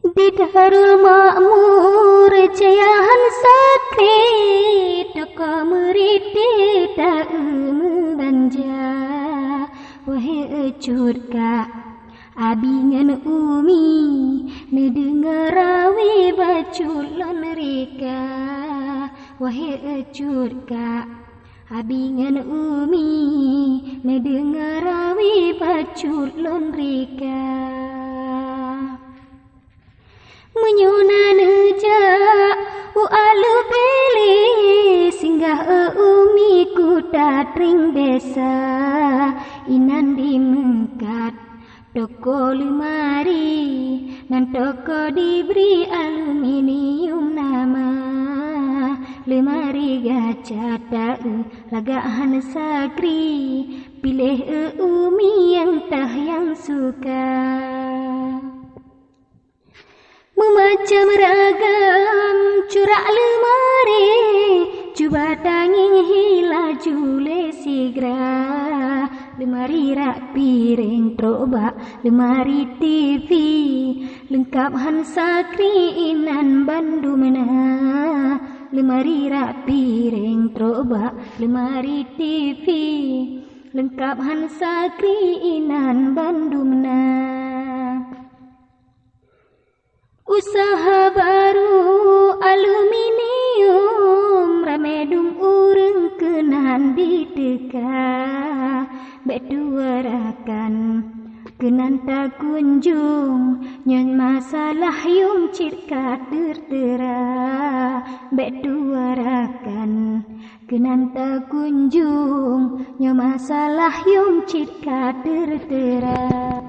Di Darul Makmur jayahan sakri toko meriti tak membanja wahai curka abingan umi nedengarawi baculon rika wahai curka abingan umi nedengarawi baculon rika menyunan ejak alu beli singgah umi ku datring desa inan di mengkat toko lemari nan toko diberi aluminium nama lemari gacha tak lagahan sakri pilih umi yang tah yang suka memacam ragam curak lemari cuba tanging hila jule sigra lemari rak piring trobak lemari TV lengkap han sakri inan bandu mena lemari rak piring trobak lemari TV lengkap han sakri inan bandu mena usaha baru aluminium ramedum urang kenan diteka beduarakan kenan tak kunjung nyon masalah yung cirka tertera beduarakan kenan tak kunjung nyon masalah yung cirka tertera